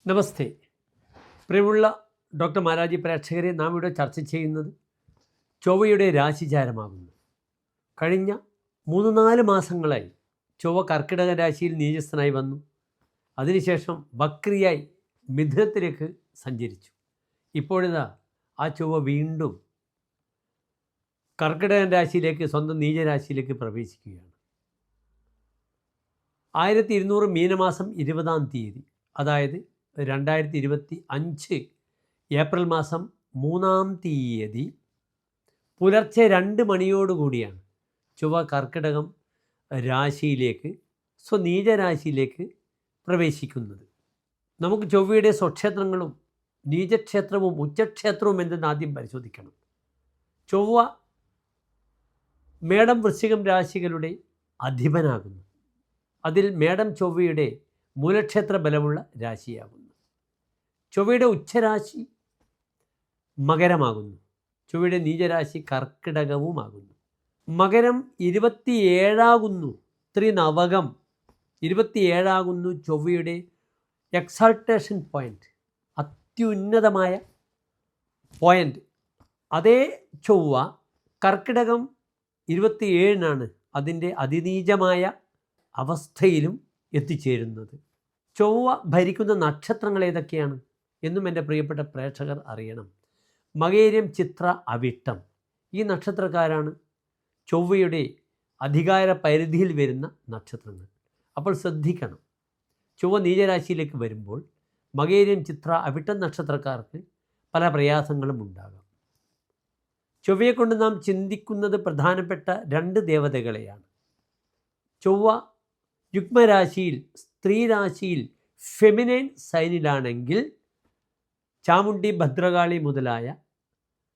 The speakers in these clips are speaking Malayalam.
നമസ്തേ. പ്രിയമുള്ള ഡോക്ടർ മാരാജി പ്രേക്ഷകരെ, നാം ഇവിടെ ചർച്ച ചെയ്യുന്നത് ചൊവ്വയുടെ രാശിചാരമാകുന്നു. കഴിഞ്ഞ 3-4 മാസങ്ങളായി ചൊവ്വ കർക്കിടക രാശിയിൽ നീചസ്ഥനായി വന്നു. അതിനുശേഷം വക്രിയായി മിഥുനത്തിലേക്ക് സഞ്ചരിച്ചു. ഇപ്പോഴിതാ ആ ചൊവ്വ വീണ്ടും കർക്കിടകൻ രാശിയിലേക്ക്, സ്വന്തം നീചരാശിയിലേക്ക് പ്രവേശിക്കുകയാണ്. 1200 മീനമാസം 20-ാം തീയതി, അതായത് 2025 ഏപ്രിൽ മാസം 3-ാം തീയതി പുലർച്ചെ 2 മണിയോടുകൂടിയാണ് ചൊവ്വ കർക്കിടകം രാശിയിലേക്ക്, സ്വനീചരാശിയിലേക്ക് പ്രവേശിക്കുന്നത്. നമുക്ക് ചൊവ്വയുടെ സ്വക്ഷേത്രങ്ങളും നീചക്ഷേത്രവും ഉച്ചക്ഷേത്രവും എന്തെന്ന് ആദ്യം പരിശോധിക്കണം. ചൊവ്വ മേടം വൃശ്ചികം രാശികളുടെ അധിപനാകുന്നു. അതിൽ മേടം ചൊവ്വയുടെ മൂലക്ഷേത്ര ബലമുള്ള രാശിയാകുന്നു. ചൊവ്വയുടെ ഉച്ചരാശി മകരമാകുന്നു. ചൊവ്വയുടെ നീചരാശി കർക്കിടകവുമാകുന്നു. മകരം 27 ത്രിനവകം 27 ചൊവ്വയുടെ എക്സാൾട്ടേഷൻ പോയിൻ്റ്, അത്യുന്നതമായ പോയിൻ്റ്. അതേ ചൊവ്വ കർക്കിടകം 27 അതിൻ്റെ അതിനീചമായ അവസ്ഥയിലും എത്തിച്ചേരുന്നത്. ചൊവ്വ ഭരിക്കുന്ന നക്ഷത്രങ്ങൾ ഏതൊക്കെയാണ് എന്നും എൻ്റെ പ്രിയപ്പെട്ട പ്രേക്ഷകർ അറിയണം. മകേരം, ചിത്ര, അവിട്ടം ഈ നക്ഷത്രക്കാരാണ് ചൊവ്വയുടെ അധികാര പരിധിയിൽ വരുന്ന നക്ഷത്രങ്ങൾ. അപ്പോൾ ശ്രദ്ധിക്കണം, ചൊവ്വ നീചരാശിയിലേക്ക് വരുമ്പോൾ മകേരം, ചിത്ര, അവിട്ടം നക്ഷത്രക്കാർക്ക് പല പ്രയാസങ്ങളും ഉണ്ടാകാം. ചൊവ്വയെക്കൊണ്ട് നാം ചിന്തിക്കുന്നത് പ്രധാനപ്പെട്ട 2 ദേവതകളെയാണ്. ചൊവ്വ യുഗ്മരാശിയിൽ, സ്ത്രീ രാശിയിൽ, ഫെമിനൈൻ സൈനിലാണെങ്കിൽ ചാമുണ്ഡി, ഭദ്രകാളി മുതലായ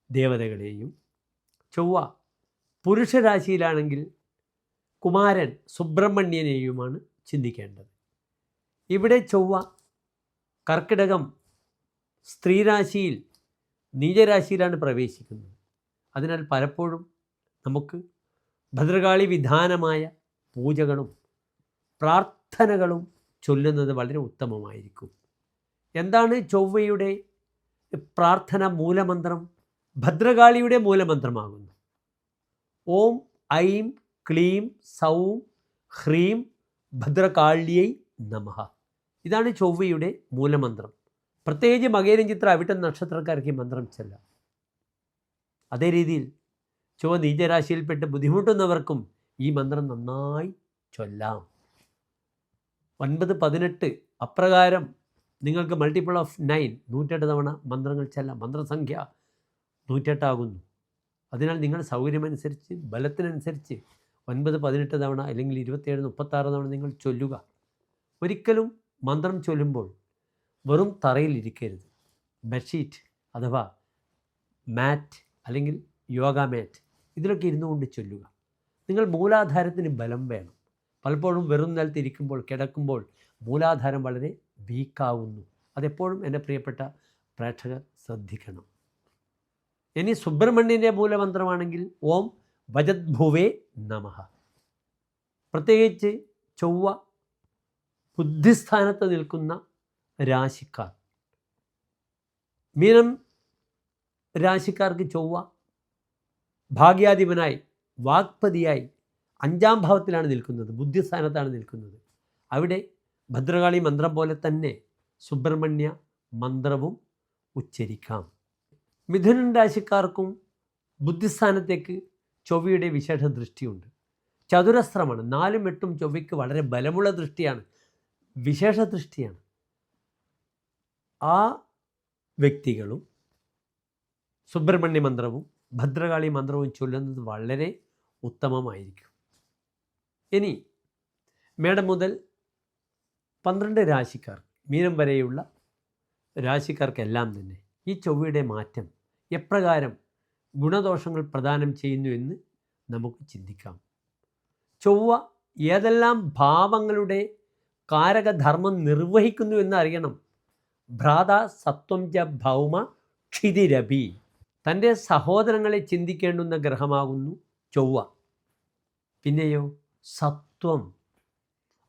ദേവതകളെയും, ചൊവ്വ പുരുഷരാശിയിലാണെങ്കിൽ കുമാരൻ, സുബ്രഹ്മണ്യനെയുമാണ് ചിന്തിക്കേണ്ടത്. ഇവിടെ ചൊവ്വ കർക്കിടകം സ്ത്രീരാശിയിൽ നീചരാശിയിലാണ് പ്രവേശിക്കുന്നത്. അതിനാൽ പലപ്പോഴും നമുക്ക് ഭദ്രകാളി വിധാനമായ പൂജകളും പ്രാർത്ഥനകളും ചൊല്ലുന്നത് വളരെ ഉത്തമമായിരിക്കും. എന്താണ് ചൊവ്വയുടെ പ്രാർത്ഥന മൂലമന്ത്രം? ഭദ്രകാളിയുടെ മൂലമന്ത്രമാകുന്നു. ഓം ഐം ക്ലീം സൗം ഹ്രീം ഭദ്രകാള്യൈ നമഃ. ഇതാണ് ചൊവ്വയുടെ മൂലമന്ത്രം. പ്രത്യേകിച്ച് മകേരം, ചിത്ര, അവിട്ടം നക്ഷത്രക്കാർക്ക് ഈ മന്ത്രം ചൊല്ലാം. അതേ രീതിയിൽ ചൊവ്വ നീചരാശിയിൽപ്പെട്ട് ബുദ്ധിമുട്ടുന്നവർക്കും ഈ മന്ത്രം നന്നായി ചൊല്ലാം. 9, 18 അപ്രകാരം നിങ്ങൾക്ക് മൾട്ടിപ്പിൾ ഓഫ് 9 108 തവണ മന്ത്രങ്ങൾ ചൊല്ലാം. മന്ത്രസംഖ്യ 108 ആകുന്നു. അതിനാൽ നിങ്ങൾ സൗകര്യമനുസരിച്ച്, ബലത്തിനനുസരിച്ച് 9, 18 തവണ അല്ലെങ്കിൽ 27, 36 തവണ നിങ്ങൾ ചൊല്ലുക. ഒരിക്കലും മന്ത്രം ചൊല്ലുമ്പോൾ വെറും തറയിലിരിക്കരുത്. ബെഡ്ഷീറ്റ് അഥവാ മാറ്റ് അല്ലെങ്കിൽ യോഗ മാറ്റ് ഇതിലൊക്കെ ഇരുന്നുകൊണ്ട് ചൊല്ലുക. നിങ്ങൾ മൂലാധാരത്തിന് ബലം വേണം. പലപ്പോഴും വെറും നിലത്തിരിക്കുമ്പോൾ, കിടക്കുമ്പോൾ മൂലാധാരം വളരെ വീക്കാവുന്നു. അതെപ്പോഴും എൻ്റെ പ്രിയപ്പെട്ട പ്രേക്ഷകർ ശ്രദ്ധിക്കണം. ഇനി സുബ്രഹ്മണ്യൻ്റെ മൂലമന്ത്രമാണെങ്കിൽ ഓം വജദ്ഭുവേ നമഃ. പ്രത്യേകിച്ച് ചൊവ്വ ബുദ്ധിസ്ഥാനത്ത് നിൽക്കുന്ന രാശിക്കാർ, മീനം രാശിക്കാർക്ക് ചൊവ്വ ഭാഗ്യാധിപനായി, വാഗ്പതിയായി 5-ാം ഭാവത്തിലാണ് നിൽക്കുന്നത്, ബുദ്ധിസ്ഥാനത്താണ് നിൽക്കുന്നത്. അവിടെ ഭദ്രകാളി മന്ത്രം പോലെ തന്നെ സുബ്രഹ്മണ്യ മന്ത്രവും ഉച്ചരിക്കാം. മിഥുനൻ രാശിക്കാർക്കും ബുദ്ധിസ്ഥാനത്തേക്ക് ചൊവ്വയുടെ വിശേഷ ദൃഷ്ടിയുണ്ട്. ചതുരസ്രമാണ്. 4ഉം 8ഉം ചൊവ്വയ്ക്ക് വളരെ ബലമുള്ള ദൃഷ്ടിയാണ്, വിശേഷ ദൃഷ്ടിയാണ്. ആ വ്യക്തികളും സുബ്രഹ്മണ്യ മന്ത്രവും ഭദ്രകാളി മന്ത്രവും ചൊല്ലുന്നത് വളരെ ഉത്തമമായിരിക്കും. ഇനി മേടം മുതൽ 12 രാശിക്കാർ, മീനം വരെയുള്ള രാശിക്കാർക്കെല്ലാം തന്നെ ഈ ചൊവ്വയുടെ മാറ്റം എപ്രകാരം ഗുണദോഷങ്ങൾ പ്രദാനം ചെയ്യുന്നു എന്ന് നമുക്ക് ചിന്തിക്കാം. ചൊവ്വ ഏതെല്ലാം ഭാവങ്ങളുടെ കാരകധർമ്മം നിർവഹിക്കുന്നു എന്ന് അറിയണം. ഭ്രാത സത്വം ച ഭൗമ ക്ഷിതിരഭി. തൻ്റെ സഹോദരങ്ങളെ ചിന്തിക്കേണ്ടുന്ന ഗ്രഹമാകുന്നു ചൊവ്വ. പിന്നെയോ സത്വം,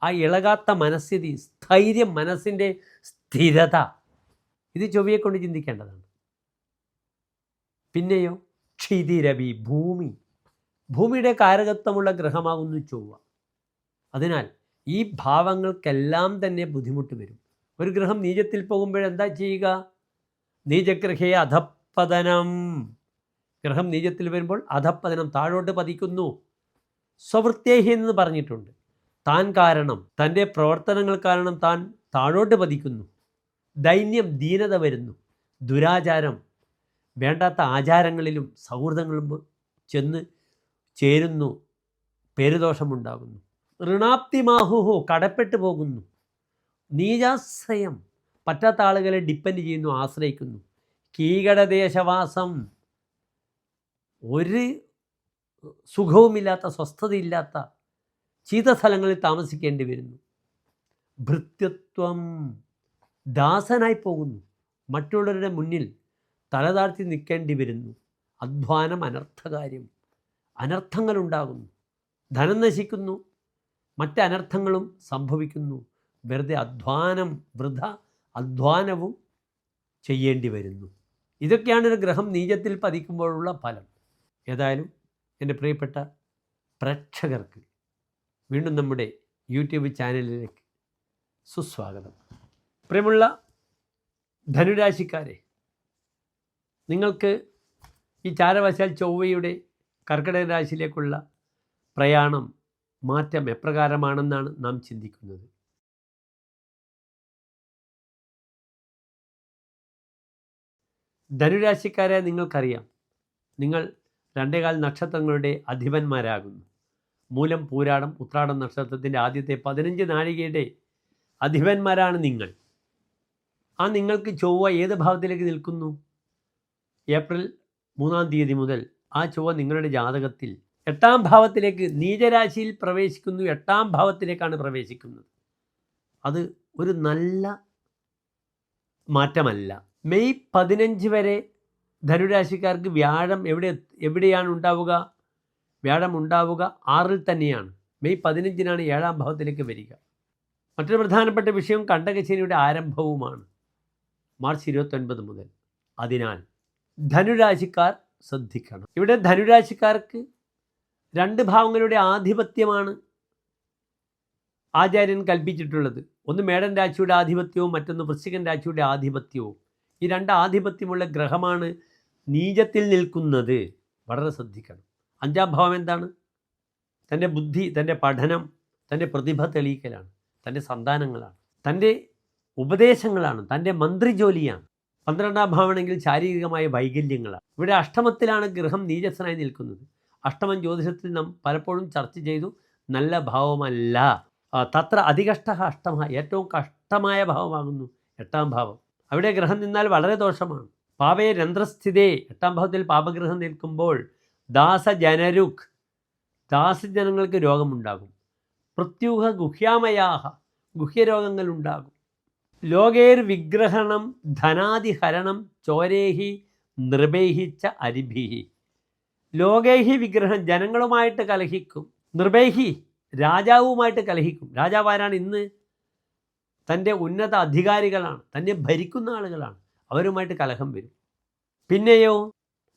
ആ ഇളകാത്ത മനസ്ഥിതി, സ്ഥൈര്യം, മനസ്സിൻ്റെ സ്ഥിരത, ഇത് ചൊവ്വയെ കൊണ്ട് ചിന്തിക്കേണ്ടതാണ്. പിന്നെയോ ക്ഷിതിരവി, ഭൂമിയുടെ കാരകത്വമുള്ള ഗ്രഹമാകുന്നു ചൊവ്വ. അതിനാൽ ഈ ഭാവങ്ങൾക്കെല്ലാം തന്നെ ബുദ്ധിമുട്ട് വരും. ഒരു ഗ്രഹം നീചത്തിൽ പോകുമ്പോഴെന്താ ചെയ്യുക? നീചഗ്രഹേ അധപ്പതനം. ഗ്രഹം നീചത്തിൽ വരുമ്പോൾ അധപ്പതനം, താഴോട്ട് പതിക്കുന്നു. സ്വവൃത്തേഹി എന്ന് പറഞ്ഞിട്ടുണ്ട്. താൻ കാരണം, തൻ്റെ പ്രവർത്തനങ്ങൾ കാരണം താൻ താഴോട്ട് പതിക്കുന്നു. ദൈന്യം, ദീനത വരുന്നു. ദുരാചാരം, വേണ്ടാത്ത ആചാരങ്ങളിലും സൗഹൃദങ്ങളിലും ചെന്ന് ചേരുന്നു. പേരുദോഷമുണ്ടാകുന്നു. ഋണാപ്തിമാഹുഹു, കടപ്പെട്ടു പോകുന്നു. നീചാശ്രയം, പറ്റാത്ത ആളുകളെ ഡിപ്പെൻഡ് ചെയ്യുന്നു, ആശ്രയിക്കുന്നു. കീകടദേശവാസം, ഒരു സുഖവുമില്ലാത്ത, സ്വസ്ഥതയില്ലാത്ത ശീതസ്ഥലങ്ങളിൽ താമസിക്കേണ്ടി വരുന്നു. ഭൃത്യത്വം, ദാസനായി പോകുന്നു. മറ്റുള്ളവരുടെ മുന്നിൽ തലതാഴ്ത്തി നിൽക്കേണ്ടി വരുന്നു. അധ്വാനം, അനർത്ഥകാര്യം, അനർത്ഥങ്ങളുണ്ടാകുന്നു. ധനം നശിക്കുന്നു, മറ്റനർത്ഥങ്ങളും സംഭവിക്കുന്നു. വെറുതെ അധ്വാനം, വൃഥ അധ്വാനവും ചെയ്യേണ്ടി വരുന്നു. ഇതൊക്കെയാണ് ഒരു ഗ്രഹം നീചത്തിൽ പതിക്കുമ്പോഴുള്ള ഫലം. ഏതായാലും എൻ്റെ പ്രിയപ്പെട്ട പ്രേക്ഷകർക്ക് വീണ്ടും നമ്മുടെ യൂട്യൂബ് ചാനലിലേക്ക് സുസ്വാഗതം. പ്രിയമുള്ള ധനുരാശിക്കാരെ, നിങ്ങൾക്ക് ഈ ചാരവശാൽ ചൊവ്വയുടെ കർക്കിടക രാശിയിലേക്കുള്ള പ്രയാണം, മാറ്റം എപ്രകാരമാണെന്നാണ് നാം ചിന്തിക്കുന്നത്. ധനുരാശിക്കാരെ, നിങ്ങൾക്കറിയാം, നിങ്ങൾ 2 നക്ഷത്രങ്ങളുടെ അധിപന്മാരാകുന്നു. മൂലം, പൂരാടം, ഉത്രാടം നക്ഷത്രത്തിൻ്റെ ആദ്യത്തെ 15 നാഴികയുടെ അധിപന്മാരാണ് നിങ്ങൾ. ആ നിങ്ങൾക്ക് ചൊവ്വ ഏത് ഭാവത്തിലേക്ക് നിൽക്കുന്നു? ഏപ്രിൽ 3-ാം തീയതി മുതൽ ആ ചൊവ്വ നിങ്ങളുടെ ജാതകത്തിൽ 8-ാം ഭാവത്തിലേക്ക്, നീചരാശിയിൽ പ്രവേശിക്കുന്നു. 8-ാം ഭാവത്തിലേക്കാണ് പ്രവേശിക്കുന്നത്. അത് ഒരു നല്ല മാറ്റമല്ല. മെയ് 15 വരെ ധനുരാശിക്കാർക്ക് വ്യാഴം എവിടെയാണ് ഉണ്ടാവുക? വ്യാഴം ഉണ്ടാവുക 6-ൽ തന്നെയാണ്. മെയ് 15-നാണ് 7-ാം ഭാവത്തിലേക്ക് വരിക. മറ്റൊരു പ്രധാനപ്പെട്ട വിഷയം കണ്ടകശനിയുടെ ആരംഭവുമാണ്, മാർച്ച് 29 മുതൽ. അതിനാൽ ധനുരാശിക്കാർ ശ്രദ്ധിക്കണം. ഇവിടെ ധനുരാശിക്കാർക്ക് 2 ഭാവങ്ങളുടെ ആധിപത്യമാണ് ആചാര്യൻ കൽപ്പിച്ചിട്ടുള്ളത്. ഒന്ന് മേടൻ രാശിയുടെ ആധിപത്യവും മറ്റൊന്ന് വൃശ്ചികൻ രാശിയുടെ ആധിപത്യവും. ഈ 2 ആധിപത്യമുള്ള ഗ്രഹമാണ് നീചത്തിൽ നിൽക്കുന്നത്. വളരെ ശ്രദ്ധിക്കണം. 5-ാം ഭാവം എന്താണ്? തൻ്റെ ബുദ്ധി, തൻ്റെ പഠനം, തൻ്റെ പ്രതിഭ തെളിയിക്കലാണ്, തൻ്റെ സന്താനങ്ങളാണ്, തൻ്റെ ഉപദേശങ്ങളാണ്, തൻ്റെ മന്ത്രിജോലിയാണ്. 12-ാം ഭാവമാണെങ്കിൽ ശാരീരികമായ വൈകല്യങ്ങളാണ്. ഇവിടെ അഷ്ടമത്തിലാണ് ഗ്രഹം നീചസ്ഥനായി നിൽക്കുന്നത്. അഷ്ടമം ജ്യോതിഷത്തിൽ നാം പലപ്പോഴും ചർച്ച ചെയ്തു. നല്ല ഭാവമല്ല. തത്ര അതികഷ്ട അഷ്ടമ, ഏറ്റവും കഷ്ടമായ ഭാവമാകുന്നു 8-ാം ഭാവം. അവിടെ ഗ്രഹം നിന്നാൽ വളരെ ദോഷമാണ്. പാപേ രന്ധ്രസ്ഥിതേ, 8-ാം ഭാവത്തിൽ പാപഗ്രഹം നിൽക്കുമ്പോൾ ദാസജനരുക്, ദാസജനങ്ങൾക്ക് രോഗമുണ്ടാകും. പ്രത്യൂഹ ഗുഹ്യാമയാഹ, ഗുഹ്യരോഗങ്ങളുണ്ടാകും. ലോകേർ വിഗ്രഹണം ധനാദിഹരണം ചോരേഹി നൃപേഹി ച അരിഭിഹി. ലോകേഹി വിഗ്രഹം, ജനങ്ങളുമായിട്ട് കലഹിക്കും. നൃപേഹി, രാജാവുമായിട്ട് കലഹിക്കും. രാജാവാരാണ്? ഇന്ന് തൻ്റെ ഉന്നത അധികാരികളാണ്, തന്നെ ഭരിക്കുന്ന ആളുകളാണ്. അവരുമായിട്ട് കലഹം വരും. പിന്നെയോ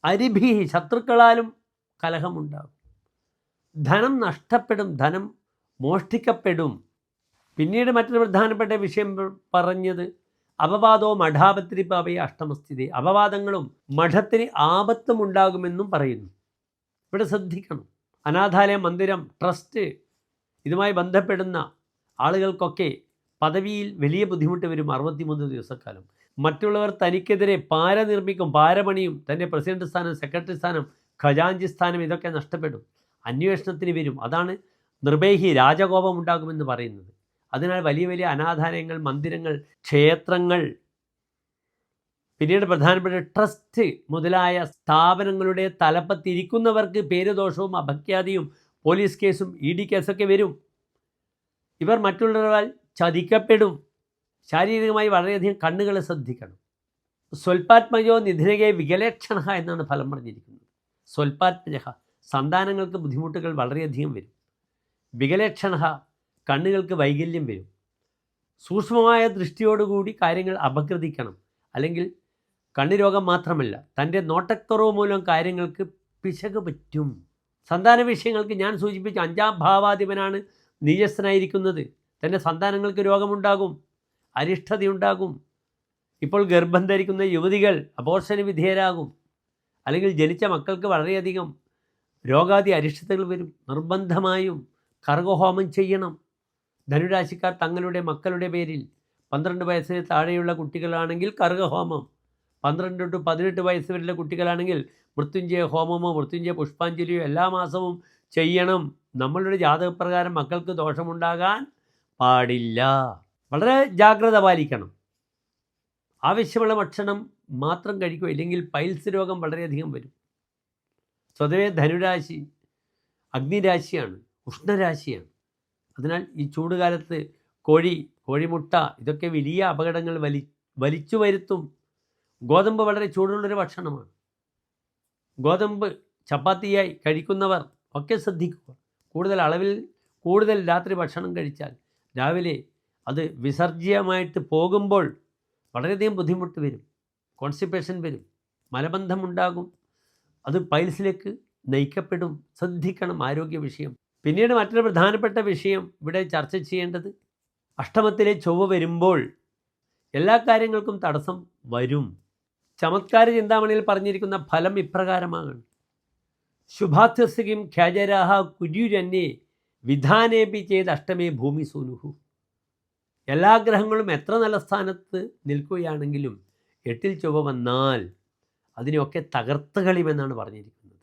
അരിഭിഹി, ശത്രുക്കളാലും കലഹമുണ്ടാകും. ധനം നഷ്ടപ്പെടും, ധനം മോഷ്ടിക്കപ്പെടും. പിന്നീട് മറ്റൊരു പ്രധാനപ്പെട്ട വിഷയം പറഞ്ഞത് അപവാദോ മഠാപത്രി പാപയെ അഷ്ടമസ്ഥിതി, അപവാദങ്ങളും മഠത്തിന് ആപത്തും ഉണ്ടാകുമെന്നും പറയുന്നു. ഇവിടെ ശ്രദ്ധിക്കണം. അനാഥാലയം, മന്ദിരം, ട്രസ്റ്റ്, ഇതുമായി ബന്ധപ്പെടുന്ന ആളുകൾക്കൊക്കെ പദവിയിൽ വലിയ ബുദ്ധിമുട്ട് വരും 63 ദിവസക്കാലം. മറ്റുള്ളവർ തനിക്കെതിരെ പാര നിർമ്മിക്കും, പാരപണിയും. തൻ്റെ പ്രസിഡന്റ് സ്ഥാനം, സെക്രട്ടറി സ്ഥാനം, ഖജാഞ്ചി സ്ഥാനം, ഇതൊക്കെ നഷ്ടപ്പെടും. അന്വേഷണത്തിന് വരും. അതാണ് നൃപേഹി, രാജകോപം ഉണ്ടാകുമെന്ന് പറയുന്നത്. അതിനാൽ വലിയ വലിയ അനാഥാലയങ്ങൾ, മന്ദിരങ്ങൾ, ക്ഷേത്രങ്ങൾ, പിന്നീട് പ്രധാനപ്പെട്ട ട്രസ്റ്റ് മുതലായ സ്ഥാപനങ്ങളുടെ തലപ്പത്തിരിക്കുന്നവർക്ക് പേരുദോഷവും അപഖ്യാതിയും പോലീസ് കേസും ED കേസൊക്കെ വരും. ഇവർ മറ്റുള്ളവരാൽ ചതിക്കപ്പെടും. ശാരീരികമായി വളരെയധികം കണ്ണുകൾ ശ്രദ്ധിക്കണം. സ്വൽപാത്മജോ നിധിനകെ വികലേക്ഷണ എന്നാണ് ഫലം പറഞ്ഞിരിക്കുന്നത്. സ്വൽപാത്മജ, സന്താനങ്ങൾക്ക് ബുദ്ധിമുട്ടുകൾ വളരെയധികം വരും. വികലേക്ഷണ, കണ്ണുകൾക്ക് വൈകല്യം വരും. സൂക്ഷ്മമായ ദൃഷ്ടിയോടുകൂടി കാര്യങ്ങൾ അപഗ്രഥിക്കണം. അല്ലെങ്കിൽ കണ്ണ് രോഗം മാത്രമല്ല, തൻ്റെ നോട്ടക്കുറവ് മൂലം കാര്യങ്ങൾക്ക് പിശക് പറ്റും. സന്താന വിഷയങ്ങൾക്ക് ഞാൻ സൂചിപ്പിച്ച 5-ാം ഭാവാധിപനാണ് നീചസ്ഥനായിരിക്കുന്നത്. തൻ്റെ സന്താനങ്ങൾക്ക് രോഗമുണ്ടാകും, അരിഷ്ടതയുണ്ടാകും. ഇപ്പോൾ ഗർഭം ധരിക്കുന്ന യുവതികൾ അബോർഷന് വിധേയരാകും. അല്ലെങ്കിൽ ജനിച്ച മക്കൾക്ക് വളരെയധികം രോഗാദി അരിഷ്ടതകൾ വരും. നിർബന്ധമായും കർഗഹോമം ചെയ്യണം. ധനുരാശിക്കാർ തങ്ങളുടെ മക്കളുടെ പേരിൽ 12 വയസ്സിന് താഴെയുള്ള കുട്ടികളാണെങ്കിൽ കർഗഹോമം, 12 to 18 വയസ്സ് വരെയുള്ള കുട്ടികളാണെങ്കിൽ മൃത്യുഞ്ജയ ഹോമമോ മൃത്യുഞ്ജയ പുഷ്പാഞ്ജലിയോ എല്ലാ മാസവും ചെയ്യണം. നമ്മളുടെ ജാതകപ്രകാരം മക്കൾക്ക് ദോഷമുണ്ടാകാൻ പാടില്ല. വളരെ ജാഗ്രത പാലിക്കണം. ആവശ്യമുള്ള ഭക്ഷണം മാത്രം കഴിക്കുക, ഇല്ലെങ്കിൽ പൈൽസ് രോഗം വളരെയധികം വരും. സ്വതവേ ധനുരാശി അഗ്നിരാശിയാണ്, ഉഷ്ണരാശിയാണ്. അതിനാൽ ഈ ചൂടുകാലത്ത് കോഴിമുട്ട ഇതൊക്കെ വലിയ അപകടങ്ങൾ വലിച്ചു വരുത്തും. ഗോതമ്പ് വളരെ ചൂടുള്ളൊരു ഭക്ഷണമാണ്. ഗോതമ്പ് ചപ്പാത്തിയായി കഴിക്കുന്നവർ ഒക്കെ ശ്രദ്ധിക്കുക. കൂടുതൽ രാത്രി ഭക്ഷണം കഴിച്ചാൽ രാവിലെ അത് വിസർജ്യമായിട്ട് പോകുമ്പോൾ വളരെയധികം ബുദ്ധിമുട്ട് വരും, കോൺസ്റ്റിപ്പേഷൻ വരും, മലബന്ധം ഉണ്ടാകും. അത് പൈൽസിലേക്ക് നയിക്കപ്പെടും. ശ്രദ്ധിക്കണം ആരോഗ്യ വിഷയം. പിന്നീട് മറ്റൊരു പ്രധാനപ്പെട്ട വിഷയം ഇവിടെ ചർച്ച ചെയ്യേണ്ടത്, അഷ്ടമത്തിലെ ചൊവ്വ വരുമ്പോൾ എല്ലാ കാര്യങ്ങൾക്കും തടസ്സം വരും. ചമത്കാര ചിന്താമണിയിൽ പറഞ്ഞിരിക്കുന്ന ഫലം ഇപ്രകാരമാണ്: ശുഭാത്യസ്യം ഖ്യാജരാഹ കുര്യുരന്യേ വിധാനേപി ചെയ്ത് അഷ്ടമേ ഭൂമി സൂനുഹു. എല്ലാ ഗ്രഹങ്ങളും എത്ര നല്ല സ്ഥാനത്ത് നിൽക്കുകയാണെങ്കിലും 8-ൽ ചൊവ്വ വന്നാൽ അതിനെയൊക്കെ തകർത്ത് കളിമെന്നാണ് പറഞ്ഞിരിക്കുന്നത്.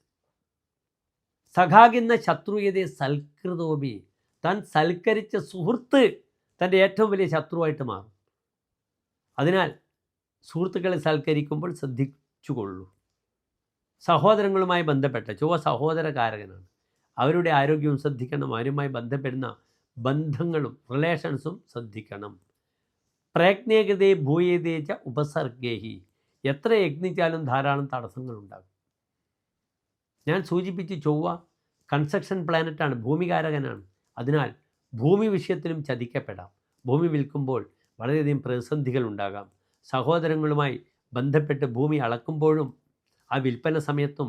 സഖാകിന്ന ശത്രുയതേ സൽകൃതോപി. താൻ സൽക്കരിച്ച സുഹൃത്ത് തൻ്റെ ഏറ്റവും വലിയ ശത്രുവായിട്ട് മാറും. അതിനാൽ സുഹൃത്തുക്കളെ സൽക്കരിക്കുമ്പോൾ ശ്രദ്ധിച്ചുകൊള്ളൂ. സഹോദരങ്ങളുമായി ബന്ധപ്പെട്ട ചൊവ്വ സഹോദരകാരകനാണ്. അവരുടെ ആരോഗ്യവും ശ്രദ്ധിക്കണം. അവരുമായി ബന്ധപ്പെടുന്ന ബന്ധങ്ങളും റിലേഷൻസും ശ്രദ്ധിക്കണം. പ്രയത്നേകതേ ഭൂയേതേച്ച ഉപസർഗേഹി. എത്ര യത്നിച്ചാലും ധാരാളം തടസ്സങ്ങളുണ്ടാകും. ഞാൻ സൂചിപ്പിച്ച് ചൊവ്വ കൺസ്ട്രക്ഷൻ പ്ലാനറ്റാണ്, ഭൂമികാരകനാണ്. അതിനാൽ ഭൂമി വിഷയത്തിലും ചതിക്കപ്പെടാം. ഭൂമി വിൽക്കുമ്പോൾ വളരെയധികം പ്രതിസന്ധികൾ ഉണ്ടാകാം. സഹോദരങ്ങളുമായി ബന്ധപ്പെട്ട് ഭൂമി അളക്കുമ്പോഴും ആ വിൽപ്പന സമയത്തും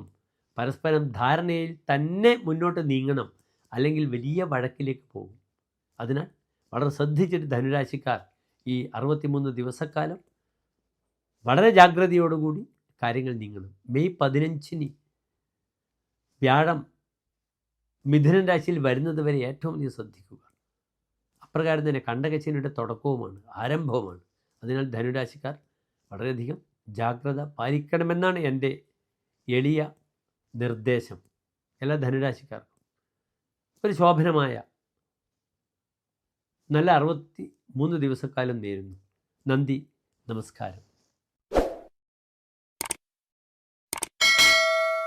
പരസ്പരം ധാരണയിൽ തന്നെ മുന്നോട്ട് നീങ്ങണം, അല്ലെങ്കിൽ വലിയ വഴക്കിലേക്ക് പോകും. അതിനാൽ വളരെ ശ്രദ്ധിച്ചിട്ട് ധനുരാശിക്കാർ ഈ 63 ദിവസക്കാലം വളരെ ജാഗ്രതയോടുകൂടി കാര്യങ്ങൾ നീങ്ങണം. മെയ് 15-ന് വ്യാഴം മിഥുനൻ രാശിയിൽ വരുന്നത് വരെ ഏറ്റവും അധികം ശ്രദ്ധിക്കുക. അപ്രകാരം തന്നെ കണ്ടകശനിയുടെ തുടക്കവുമാണ്, ആരംഭവുമാണ്. അതിനാൽ ധനുരാശിക്കാർ വളരെയധികം ജാഗ്രത പാലിക്കണമെന്നാണ് എൻ്റെ എളിയ നിർദ്ദേശം. എല്ലാ ധനുരാശിക്കാർക്കും ഒരു ശോഭനമായ നല്ല 63 ദിവസക്കാലം നേരുന്നു. നന്ദി, നമസ്കാരം.